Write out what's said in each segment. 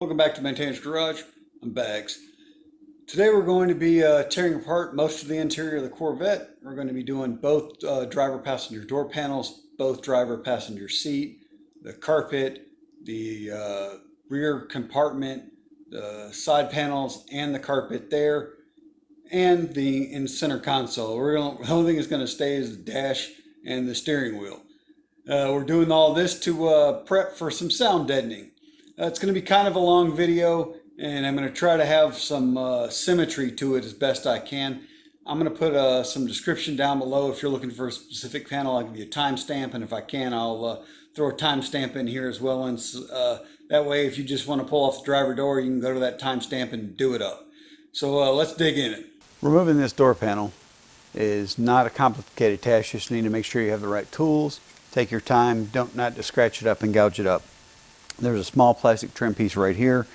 Welcome back to Maintainers Garage. I'm Bags. Today we're going to be tearing apart most of the interior of the Corvette. We're going to be doing both driver passenger door panels, both driver passenger seat, the carpet, the rear compartment, the side panels, and the carpet there, and the in center console. The only thing that's going to stay is the dash and the steering wheel. We're doing all this to prep for some sound deadening. It's going to be kind of a long video, and I'm going to try to have some symmetry to it as best I can. I'm going to put some description down below. If you're looking for a specific panel, I'll give you a timestamp, and if I can, I'll throw a timestamp in here as well. And that way, if you just want to pull off the driver door, you can go to that timestamp and do it up. So let's dig in it. Removing this door panel is not a complicated task. You just need to make sure you have the right tools. Take your time. Don't not to scratch it up and gouge it up. There's a small plastic trim piece right here.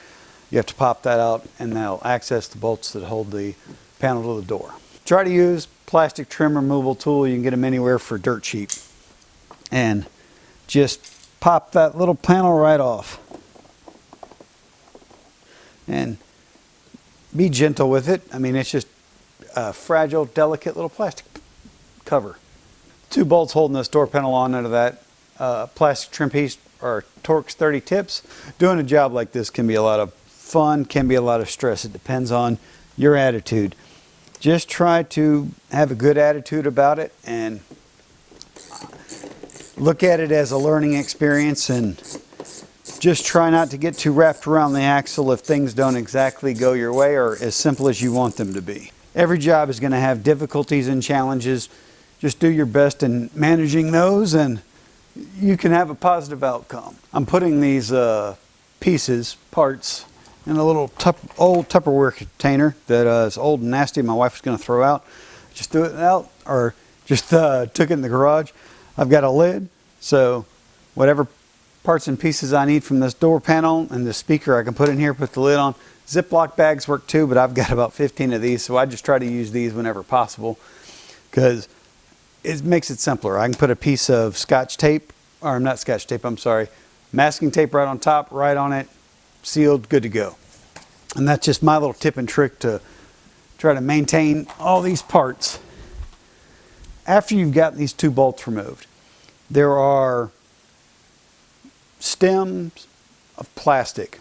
You have to pop that out, and that'll access the bolts that hold the panel to the door. Try to use plastic trim removal tool. You can get them anywhere for dirt cheap. And just pop that little panel right off. And be gentle with it. I mean, it's just a fragile, delicate little plastic cover. Two bolts holding this door panel on under that plastic trim piece are Torx 30 tips. Doing a job like this can be a lot of fun, can be a lot of stress. It depends on your attitude. Just try to have a good attitude about it and look at it as a learning experience, and just try not to get too wrapped around the axle if things don't exactly go your way or as simple as you want them to be. Every job is going to have difficulties and challenges. Just do your best in managing those, and you can have a positive outcome. I'm putting these parts, in a little old Tupperware container that is old and nasty. My wife was going to throw out. Just threw it out, or just took it in the garage. I've got a lid, so whatever parts and pieces I need from this door panel and the speaker I can put in here, put the lid on. Ziploc bags work too, but I've got about 15 of these, so I just try to use these whenever possible because it makes it simpler. I can put a piece of scotch tape, or not scotch tape, I'm sorry, masking tape right on top, right on it, sealed, good to go. And that's just my little tip and trick to try to maintain all these parts. After you've got these two bolts removed, there are stems of plastic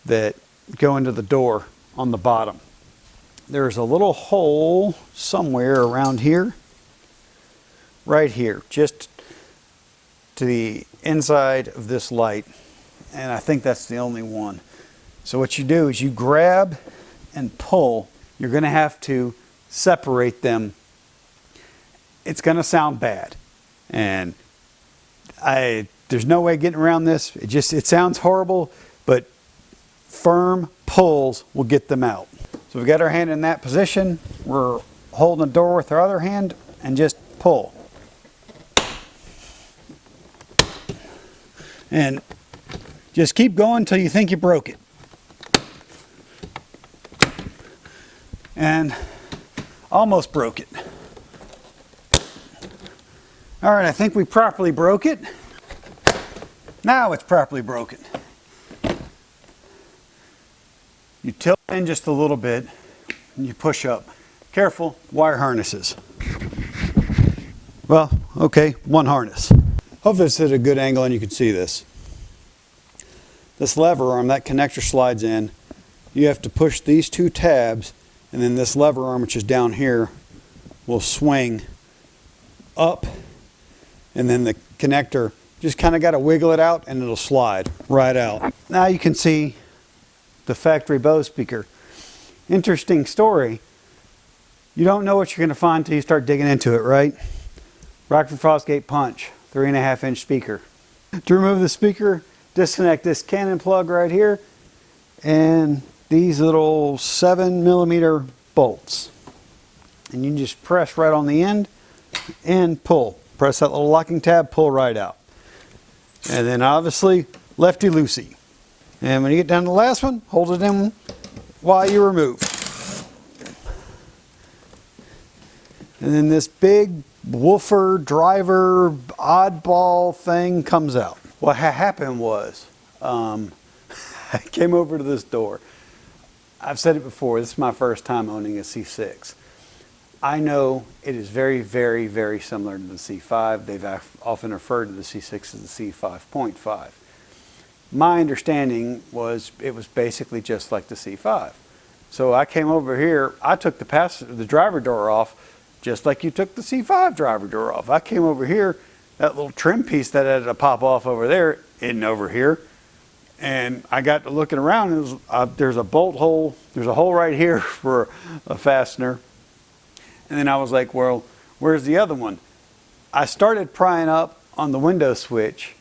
that go into the door on the bottom. There's a little hole somewhere around here, right here, just to the inside of this light, and I think that's the only one. So what you do is you grab and pull. You're going to have to separate them. It's going to sound bad, and there's no way getting around this. It sounds horrible, but firm pulls will get them out. So we've got our hand in that position. We're holding the door with our other hand and just pull. And just keep going until you think you broke it. And almost broke it. All right, I think we properly broke it. Now it's properly broken. You tilt in just a little bit and you push up. Careful, wire harnesses. Well, okay, one harness. Hopefully it's at a good angle and you can see this. This lever arm, that connector slides in. You have to push these two tabs, and then this lever arm, which is down here, will swing up, and then the connector, just kind of got to wiggle it out and it'll slide right out. Now you can see the factory Bose speaker. Interesting story. You don't know what you're going to find until you start digging into it, right? Rockford Fosgate Punch, 3.5-inch speaker. To remove the speaker, disconnect this Canon plug right here and these little 7mm bolts. And you can just press right on the end and pull. Press that little locking tab, pull right out. And then obviously lefty-loosey. And when you get down to the last one, hold it in while you remove. And then this big woofer driver oddball thing comes out. What happened was I came over to this door. I've said it before, this is my first time owning a C6. I know it is very, very, very similar to the C5. They've often referred to the C6 as the C5.5. My understanding was it was basically just like the C5. So I came over here, I took the driver door off, just like you took the C5 driver door off. I came over here, that little trim piece that had to pop off over there isn't over here. And I got to looking around, and there's a bolt hole, there's a hole right here for a fastener. And then I was like, well, where's the other one? I started prying up on the window switch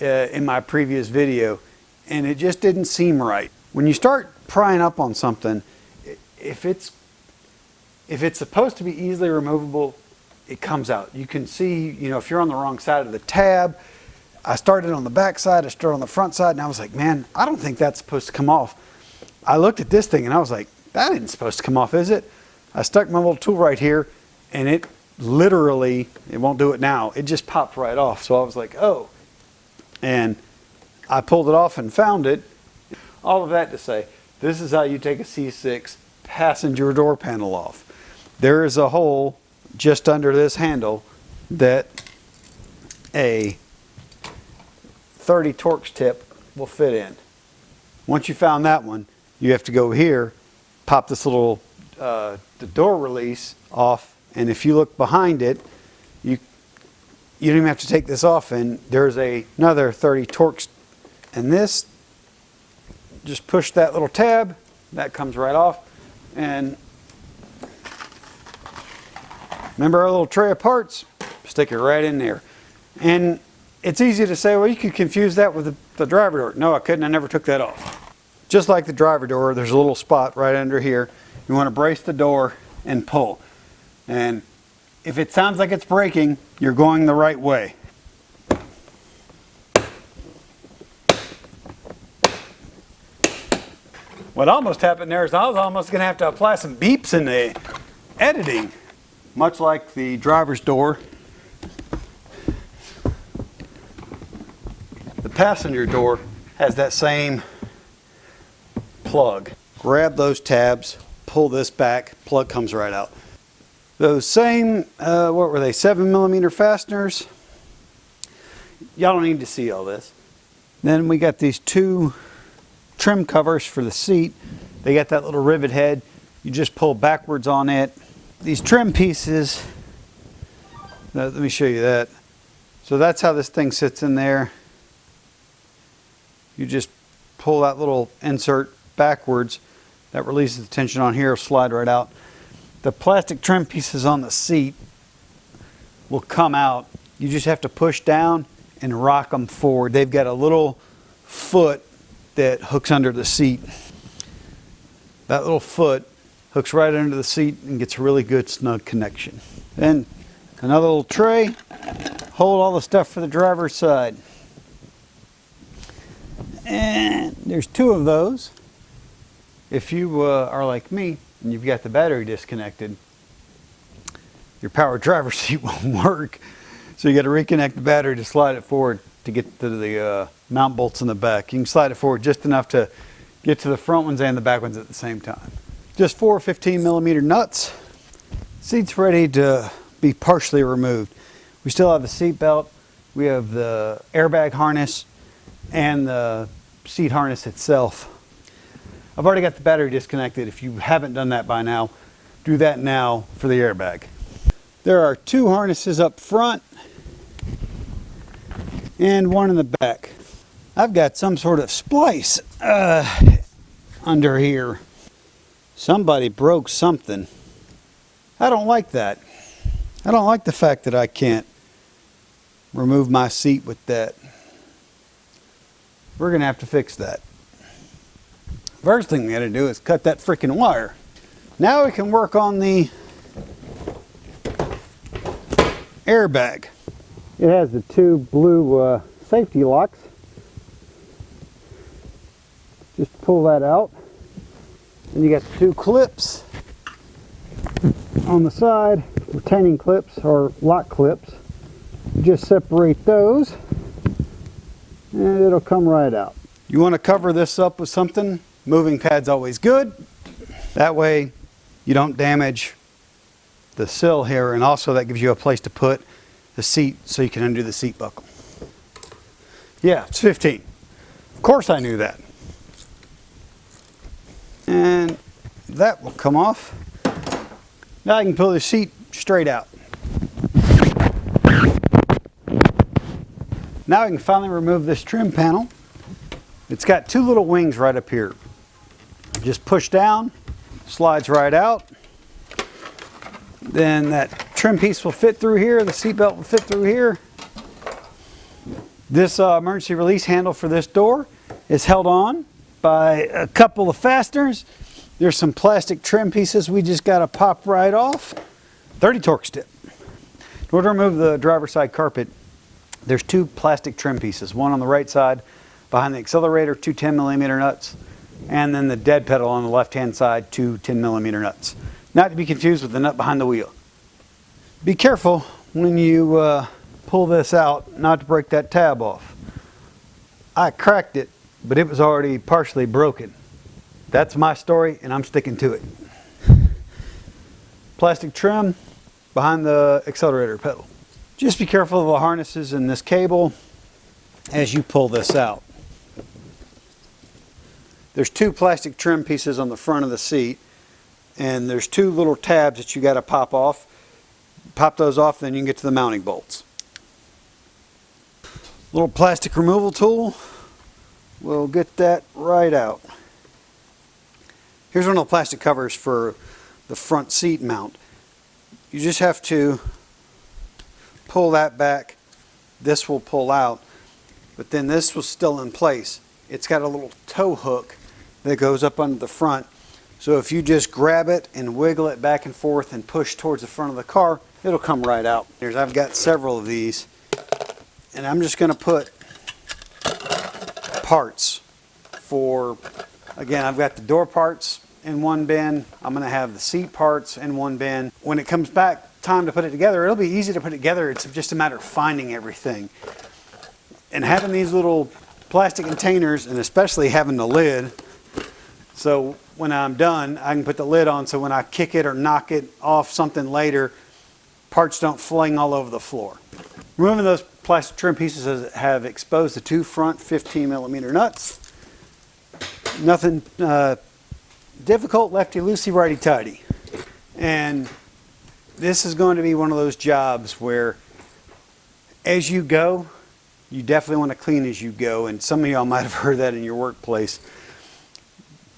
in my previous video, and it just didn't seem right. When you start prying up on something, if it's supposed to be easily removable, it comes out. You can see, you know, if you're on the wrong side of the tab. I started on the back side, I started on the front side, and I was like, man, I don't think that's supposed to come off. I looked at this thing and I was like, that isn't supposed to come off, is it? I stuck my little tool right here, and it literally, it won't do it now, it just popped right off. So I was like, oh. And I pulled it off and found it. All of that to say, this is how you take a C6 passenger door panel off. There is a hole just under this handle that a 30 Torx tip will fit in. Once you found that one, you have to go here, pop this little the door release off, and if you look behind it, you don't even have to take this off, and there's another 30 Torx, and this, just push that little tab, that comes right off, and remember our little tray of parts? Stick it right in there. And it's easy to say, well, you could confuse that with the driver door. No, I couldn't. I never took that off. Just like the driver door, there's a little spot right under here. You want to brace the door and pull. And if it sounds like it's breaking, you're going the right way. What almost happened there is I was almost going to have to apply some beeps in the editing. Much like the driver's door, the passenger door has that same plug. Grab those tabs, pull this back, plug comes right out. Those same, what were they, 7mm fasteners. Y'all don't need to see all this. Then we got these two trim covers for the seat. They got that little rivet head. You just pull backwards on it. These trim pieces, let me show you that. So that's how this thing sits in there. You just pull that little insert backwards. That releases the tension on here, slide right out. The plastic trim pieces on the seat will come out. You just have to push down and rock them forward. They've got a little foot that hooks under the seat. That little foot hooks right under the seat and gets a really good snug connection. Then another little tray, hold all the stuff for the driver's side. And there's two of those. If you are like me and you've got the battery disconnected, your power driver's seat won't work. So you got to reconnect the battery to slide it forward to get to the mount bolts in the back. You can slide it forward just enough to get to the front ones and the back ones at the same time. Just 4 15mm nuts. Seat's ready to be partially removed. We still have the seat belt, we have the airbag harness, and the seat harness itself. I've already got the battery disconnected. If you haven't done that by now, do that now for the airbag. There are two harnesses up front and one in the back. I've got some sort of splice under here. Somebody broke something. I don't like that. I don't like the fact that I can't remove my seat with that. We're gonna have to fix that. First thing we gotta do is cut that freaking wire. Now we can work on the airbag. It has the two blue safety locks. Just pull that out. And you got the two clips on the side, retaining clips or lock clips. You just separate those and it'll come right out. You want to cover this up with something. Moving pad's always good. That way you don't damage the sill here, and also that gives you a place to put the seat so you can undo the seat buckle. Yeah, it's 15. Of course I knew that. And that will come off. Now I can pull the seat straight out. Now I can finally remove this trim panel. It's got two little wings right up here. Just push down, slides right out. Then that trim piece will fit through here, the seat belt will fit through here. This emergency release handle for this door is held on by a couple of fasteners. There's some plastic trim pieces we just got to pop right off. 30 Torx tip. In order to remove the driver's side carpet, there's two plastic trim pieces. One on the right side behind the accelerator, two 10mm nuts, and then the dead pedal on the left-hand side, two 10mm nuts. Not to be confused with the nut behind the wheel. Be careful when you pull this out not to break that tab off. I cracked it, but it was already partially broken. That's my story, and I'm sticking to it. Plastic trim behind the accelerator pedal. Just be careful of the harnesses in this cable as you pull this out. There's two plastic trim pieces on the front of the seat, and there's two little tabs that you got to pop off. Pop those off, then you can get to the mounting bolts. Little plastic removal tool. We'll get that right out. Here's one of the plastic covers for the front seat mount. You just have to pull that back. This will pull out, but then this was still in place. It's got a little tow hook that goes up under the front. So if you just grab it and wiggle it back and forth and push towards the front of the car, it'll come right out. I've got several of these, and I'm just going to put parts for, again, I've got the door parts in one bin. I'm going to have the seat parts in one bin. When it comes back time to put it together, it'll be easy to put it together. It's just a matter of finding everything. And having these little plastic containers, and especially having the lid, so when I'm done, I can put the lid on so when I kick it or knock it off something later, parts don't fling all over the floor. Removing those plastic trim pieces have exposed the two front 15mm nuts. Nothing difficult, lefty-loosey, righty-tighty. And this is going to be one of those jobs where as you go, you definitely want to clean as you go, and some of y'all might have heard that in your workplace,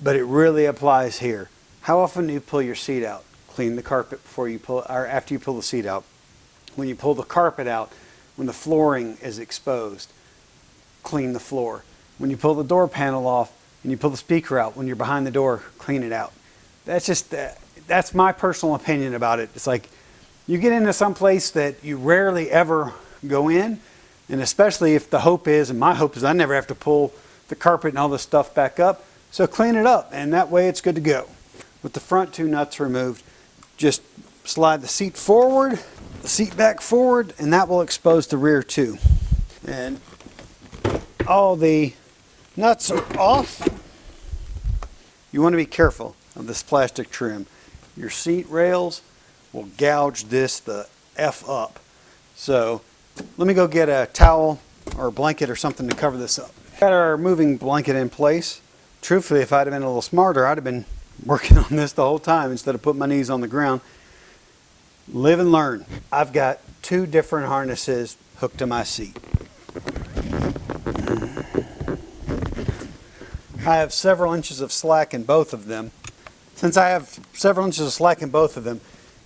but it really applies here. How often do you pull your seat out? Clean the carpet before you pull, or after you pull the seat out. When you pull the carpet out, when the flooring is exposed, clean the floor. When you pull the door panel off and you pull the speaker out, when you're behind the door, clean it out. That's my personal opinion about it. It's like you get into some place that you rarely ever go in, and especially if the hope is, and my hope is I never have to pull the carpet and all this stuff back up, so clean it up, and that way it's good to go. With the front two nuts removed, just slide the seat forward, the seat back forward, and that will expose the rear too. And all the nuts are off. You want to be careful of this plastic trim. Your seat rails will gouge this the F up. So let me go get a towel or a blanket or something to cover this up. Got our moving blanket in place. Truthfully, if I'd have been a little smarter, I'd have been working on this the whole time instead of putting my knees on the ground. Live and learn. I've got two different harnesses hooked to my seat. I have several inches of slack in both of them. Since I have several inches of slack in both of them,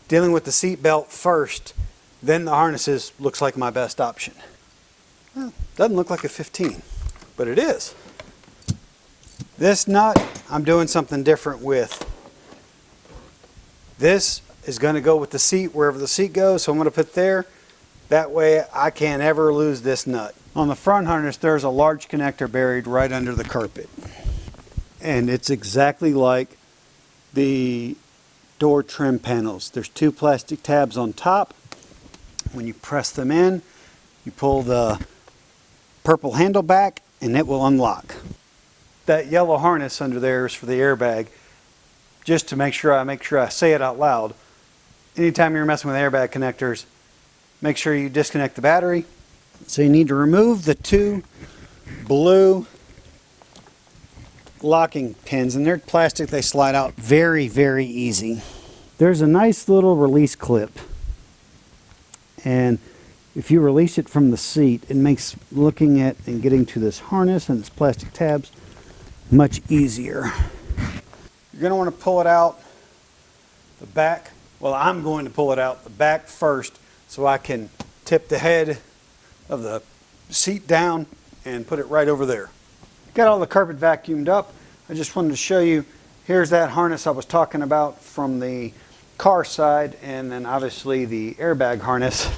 dealing with the seat belt first, then the harnesses looks like my best option. Well, doesn't look like a 15, but it is. This nut, I'm doing something different with. This is going to go with the seat wherever the seat goes, so I'm going to put there. That way I can't ever lose this nut. On the front harness, there's a large connector buried right under the carpet. And it's exactly like the door trim panels. There's two plastic tabs on top. When you press them in, you pull the purple handle back and it will unlock. that yellow harness under there is for the airbag. Just to make sure I say it out loud. Anytime you're messing with airbag connectors, make sure you disconnect the battery. So you need to remove the two blue locking pins, and they're plastic. They slide out very, very easy. There's a nice little release clip, and if you release it from the seat, it makes looking at and getting to this harness and its plastic tabs much easier. You're going to want to pull it out the back. Well, I'm going to pull it out the back first so I can tip the head of the seat down and put it right over there. Got all the carpet vacuumed up. I just wanted to show you, here's that harness I was talking about from the car side, and then obviously the airbag harness.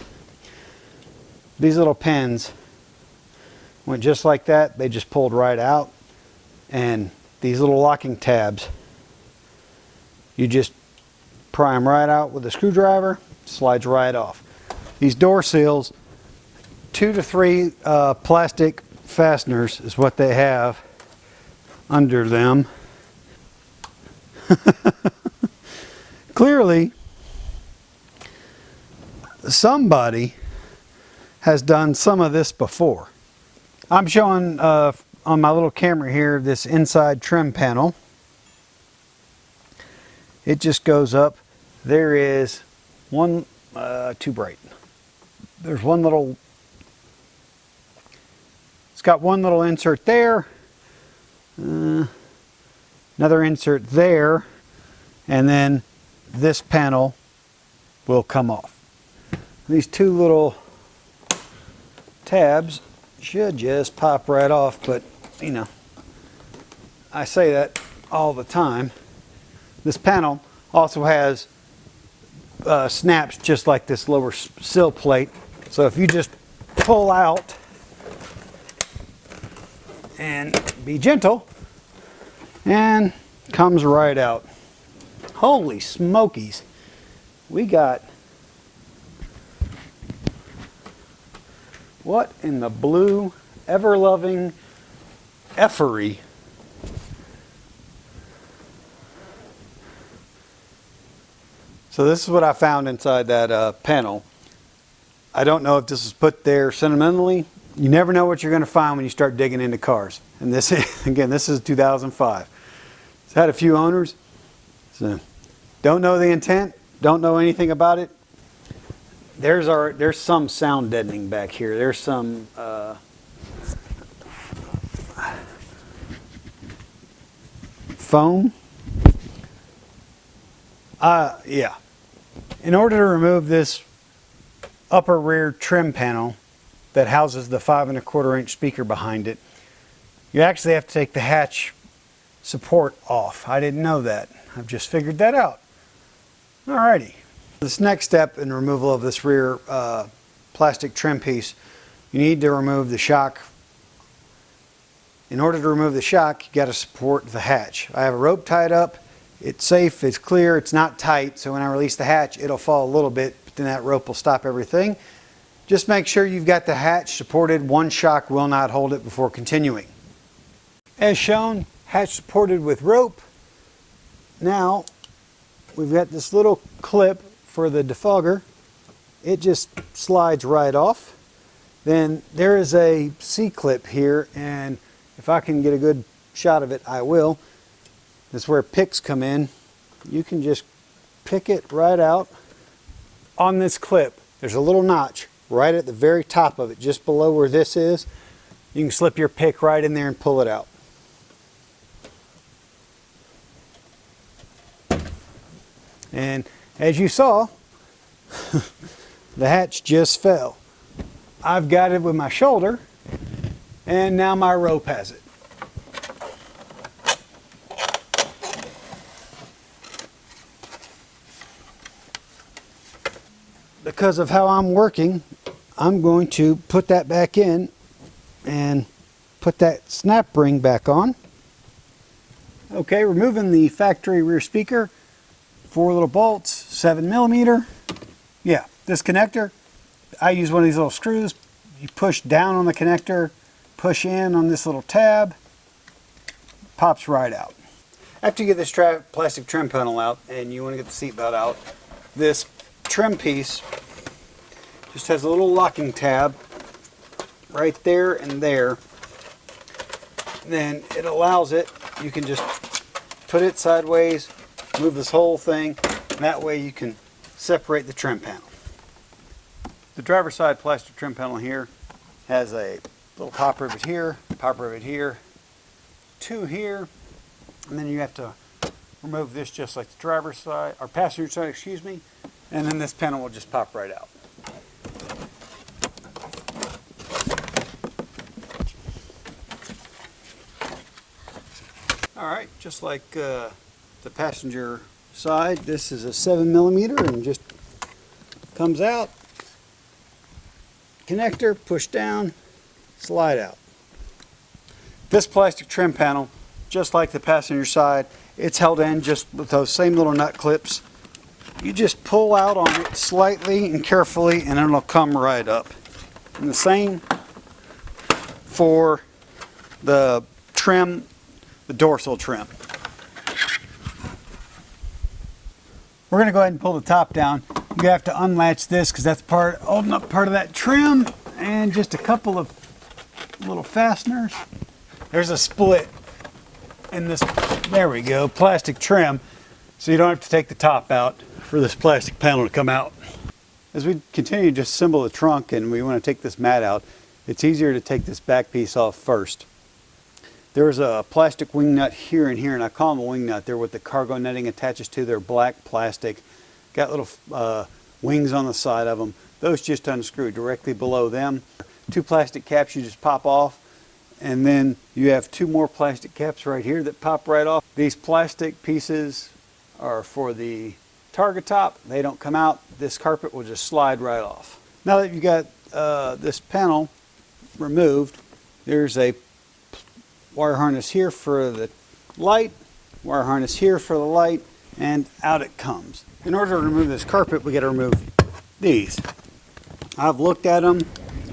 These little pins went just like that. They just pulled right out. And these little locking tabs, you just pry them right out with a screwdriver, slides right off. These door seals, 2 to 3 plastic fasteners is what they have under them. Clearly, somebody has done some of this before. I'm showing on my little camera here this inside trim panel. It just goes up. There is one, too bright. There's one little, it's got one little insert there, another insert there, and then this panel will come off. These two little tabs should just pop right off, but you know, I say that all the time. This panel also has snaps just like this lower sill plate. So if you just pull out and be gentle, and comes right out. Holy smokies. We got, what in the blue ever-loving effery. So this is what I found inside that panel. I don't know if this was put there sentimentally. You never know what you're going to find when you start digging into cars. And this is, again, this is 2005. It's had a few owners. So don't know the intent, don't know anything about it. There's some sound deadening back here. There's some foam. Yeah. In order to remove this upper rear trim panel that houses the 5 1/4 inch speaker behind it, you actually have to take the hatch support off. I didn't know that. I've just figured that out. Alrighty. This next step in removal of this rear plastic trim piece, you need to remove the shock. In order to remove the shock, you got to support the hatch. I have a rope tied up. It's safe, it's clear, it's not tight, so when I release the hatch, it'll fall a little bit, but then that rope will stop everything. Just make sure you've got the hatch supported. One shock will not hold it before continuing. As shown, hatch supported with rope. Now, we've got this little clip for the defogger. It just slides right off. Then there is a C-clip here, and if I can get a good shot of it, I will. This is where picks come in. You can just pick it right out. On this clip, there's a little notch right at the very top of it, just below where this is. You can slip your pick right in there and pull it out. And as you saw, the hatch just fell. I've got it with my shoulder, and now my rope has it. Because of how I'm working, I'm going to put that back in and put that snap ring back on. Okay, removing the factory rear speaker, 4 little bolts, 7mm. Yeah, this connector, I use one of these little screws. You push down on the connector, push in on this little tab, pops right out. After you get this plastic trim panel out and you want to get the seat belt out, this trim piece just has a little locking tab right there and there. Then it allows it, you can just put it sideways, move this whole thing, and that way you can separate the trim panel. The driver's side plastic trim panel here has a little top rivet here, two here, and then you have to remove this just like the driver's side, or passenger side, excuse me, and then this panel will just pop right out. Alright, just like the passenger side, this is a 7mm and just comes out. Connector, push down, slide out. This plastic trim panel, just like the passenger side, it's held in just with those same little nut clips. You just pull out on it slightly and carefully and it'll come right up. And the same for the trim, the dorsal trim. We're going to go ahead and pull the top down. You have to unlatch this because that's holding up part of that trim, and just a couple of little fasteners. There's a split in this, there we go, plastic trim, so you don't have to take the top out for this plastic panel to come out. As we continue to assemble the trunk and we want to take this mat out, it's easier to take this back piece off first. There's a plastic wing nut here and here, and I call them a wing nut. They're what the cargo netting attaches to. They're black plastic. Got little wings on the side of them. Those just unscrew directly below them. Two plastic caps you just pop off, and then you have two more plastic caps right here that pop right off. These plastic pieces are for the target top. They don't come out. This carpet will just slide right off. Now that you got this panel removed, there's a wire harness here for the light, wire harness here for the light, and out it comes. In order to remove this carpet, we got to remove these. I've looked at them.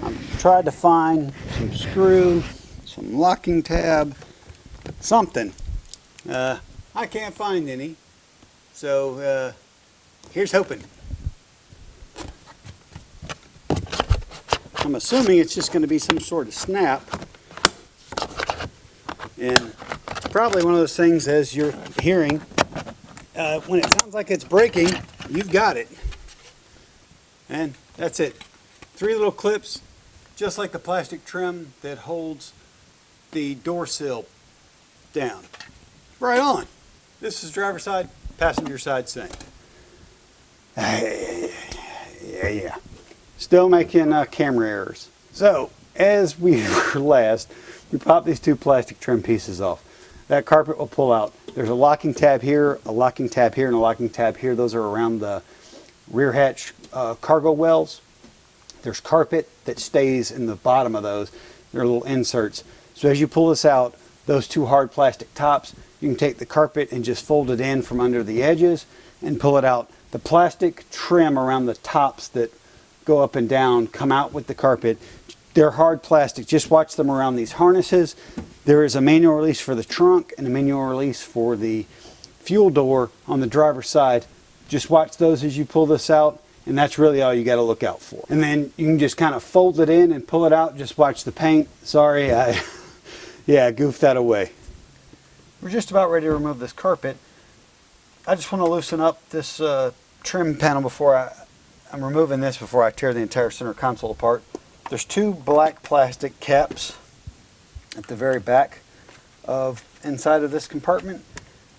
I've tried to find some screw, some locking tab, something. I can't find any, so here's hoping. I'm assuming it's just going to be some sort of snap. And probably one of those things, as you're hearing, when it sounds like it's breaking, you've got it. And that's it. 3 little clips, just like the plastic trim that holds the door sill down. Right on. This is driver side, passenger side same. Yeah. Still making camera errors. So, as we were last, we pop these 2 plastic trim pieces off. That carpet will pull out. There's a locking tab here, a locking tab here, and a locking tab here. Those are around the rear hatch cargo wells. There's carpet that stays in the bottom of those. They're little inserts. So as you pull this out, those 2 hard plastic tops, you can take the carpet and just fold it in from under the edges and pull it out. The plastic trim around the tops that go up and down come out with the carpet. They're hard plastic. Just watch them around these harnesses. There is a manual release for the trunk and a manual release for the fuel door on the driver's side. Just watch those as you pull this out, and that's really all you got to look out for. And then you can just kind of fold it in and pull it out. Just watch the paint. Sorry, I goofed that away. We're just about ready to remove this carpet. I just want to loosen up this trim panel before I'm removing this before I tear the entire center console apart. There's 2 black plastic caps at the very back of inside of this compartment.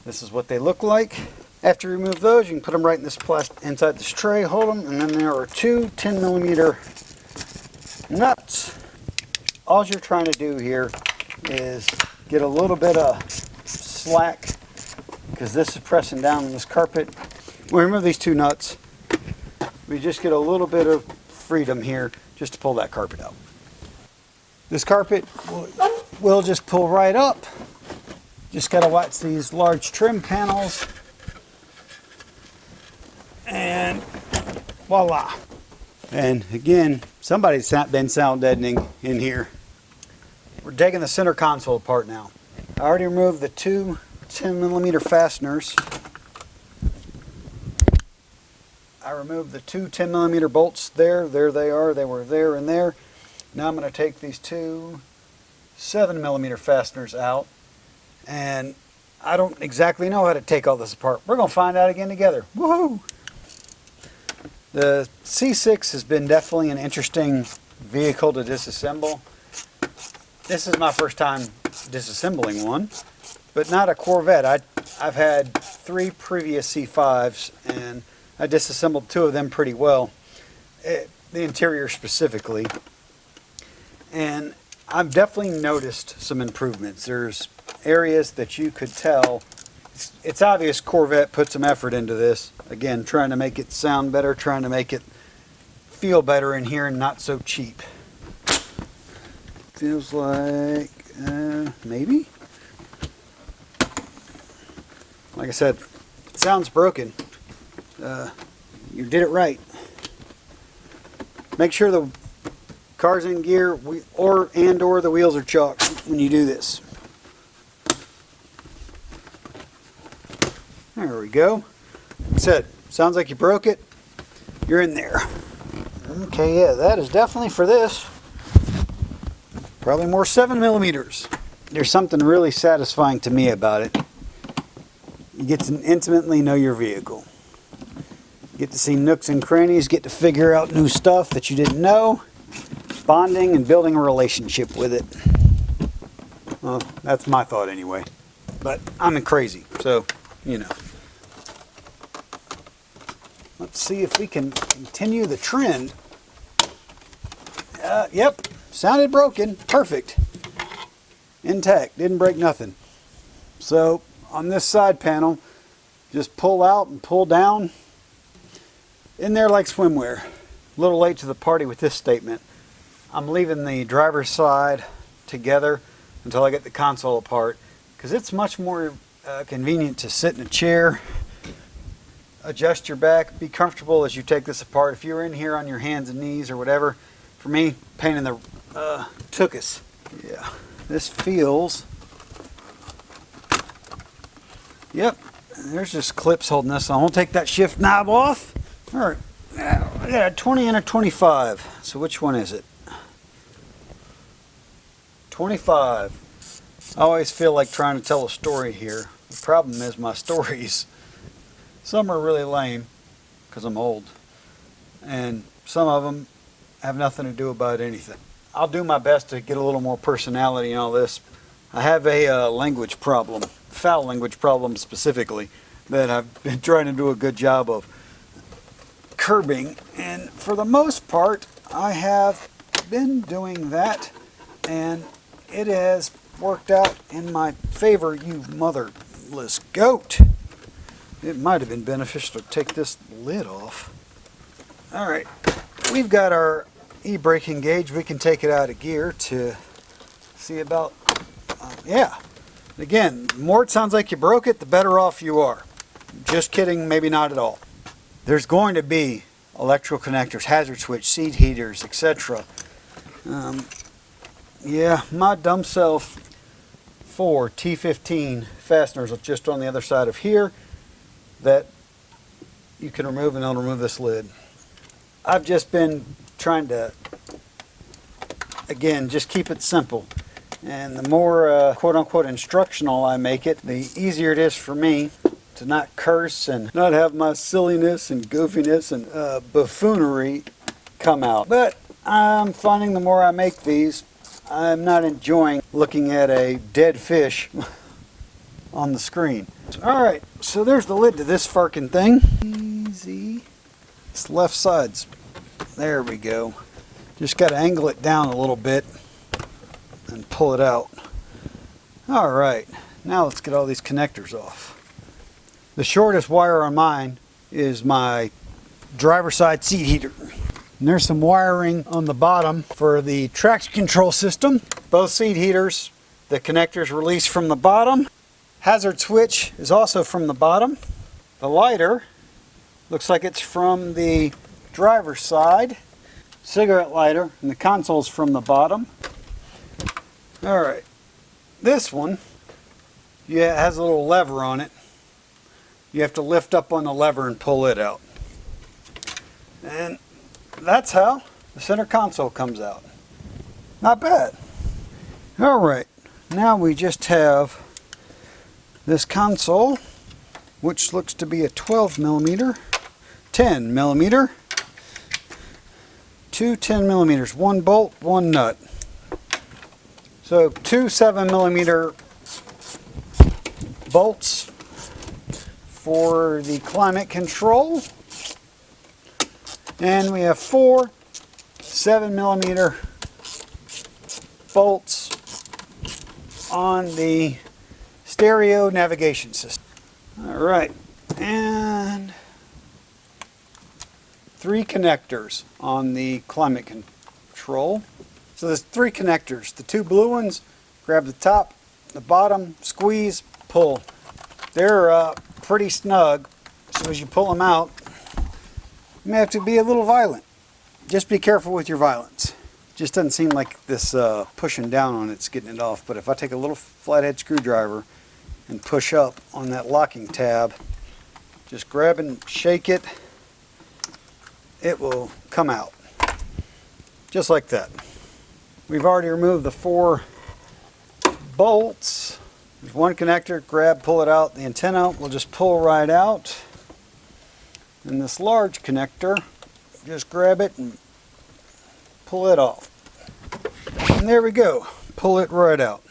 This is what they look like. After you remove those, you can put them right in this inside this tray, hold them, and then there are 2 10mm nuts. All you're trying to do here is get a little bit of slack because this is pressing down on this carpet. When we remove these 2 nuts, we just get a little bit of freedom here just to pull that carpet out. This carpet will just pull right up. Just got to watch these large trim panels, and voila. And again, somebody's been sound deadening in here. We're taking the center console apart now. I already removed the two 10mm fasteners. I removed the two 10mm bolts there. There they are. They were there and there. Now I'm going to take these two 7mm fasteners out. And I don't exactly know how to take all this apart. We're going to find out again together. Woohoo! The C6 has been definitely an interesting vehicle to disassemble. This is my first time disassembling one, but not a Corvette. I've had 3 previous C5s and I disassembled 2 of them pretty well, the interior specifically. And I've definitely noticed some improvements. There's areas that you could tell. It's obvious Corvette put some effort into this. Again, trying to make it sound better, trying to make it feel better in here and not so cheap. Feels like, maybe? Like I said, it sounds broken. You did it right. Make sure the car's in gear or the wheels are chalked when you do this. There we go. Like I said, sounds like you broke it. You're in there. Okay, yeah, that is definitely for this. Probably more 7mm. There's something really satisfying to me about it. You get to intimately know your vehicle. You get to see nooks and crannies, get to figure out new stuff that you didn't know. Bonding and building a relationship with it. Well, that's my thought anyway. But I'm crazy, so, you know. Let's see if we can continue the trend. Yep, sounded broken. Perfect. Intact, didn't break nothing. So on this side panel, just pull out and pull down. In there like swimwear. A little late to the party with this statement. I'm leaving the driver's side together until I get the console apart, because it's much more convenient to sit in a chair, adjust your back, be comfortable as you take this apart. If you're in here on your hands and knees or whatever, for me, pain in the tuchus. Yeah, this feels. Yep, there's just clips holding this on. We'll take that shift knob off. All right, I got a 20 and a 25. So which one is it? 25. I always feel like trying to tell a story here. The problem is my stories. Some are really lame because I'm old, and some of them have nothing to do about anything. I'll do my best to get a little more personality in all this. I have a language problem, foul language problem specifically, that I've been trying to do a good job of curbing, and for the most part I have been doing that, and it has worked out in my favor, you motherless goat. It might have been beneficial to take this lid off. Alright, we've got our e-braking gauge. We can take it out of gear to see about, yeah. Again, the more it sounds like you broke it, the better off you are. Just kidding, maybe not at all. There's going to be electrical connectors, hazard switch, seat heaters, etc. Yeah, my dumb self 4 T15 fasteners are just on the other side of here that you can remove, and they'll remove this lid. I've just been trying to, again, just keep it simple. And the more quote-unquote instructional I make it, the easier it is for me to not curse and not have my silliness and goofiness and buffoonery come out. But I'm finding the more I make these, I'm not enjoying looking at a dead fish on the screen. Alright, so there's the lid to this farkin' thing. Easy. It's left sides. There we go. Just got to angle it down a little bit and pull it out. Alright, now let's get all these connectors off. The shortest wire on mine is my driver's side seat heater. And there's some wiring on the bottom for the traction control system. Both seat heaters, the connectors release from the bottom. Hazard switch is also from the bottom. The lighter looks like it's from the driver's side. Cigarette lighter, and the console's from the bottom. Alright, this one Yeah, it has a little lever on it. You have to lift up on the lever and pull it out. And that's how the center console comes out. Not bad. All right, now we just have this console, which looks to be a 12 millimeter, 10 millimeter, two 10 millimeters, one bolt, one nut. So two 7 millimeter bolts for the climate control. And we have four 7 millimeter bolts on the stereo navigation system. All right, and 3 connectors on the climate control. So there's 3 connectors. The 2 blue ones, grab the top, the bottom, squeeze, pull. They're pretty snug, so as you pull them out, you may have to be a little violent. Just be careful with your violence. Just doesn't seem like this pushing down on it's getting it off, but if I take a little flathead screwdriver and push up on that locking tab, just grab and shake it, it will come out. Just like that. We've already removed the 4 bolts. There's 1 connector, grab, pull it out. The antenna will just pull right out. And this large connector, just grab it and pull it off. And there we go, pull it right out.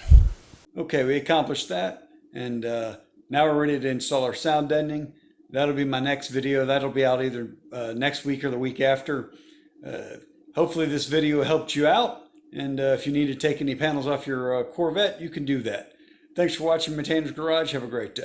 Okay, we accomplished that, and now we're ready to install our sound deadening. That'll be my next video. That'll be out either next week or the week after. Hopefully this video helped you out, and if you need to take any panels off your Corvette, you can do that. Thanks for watching Maintainer's Garage. Have a great day.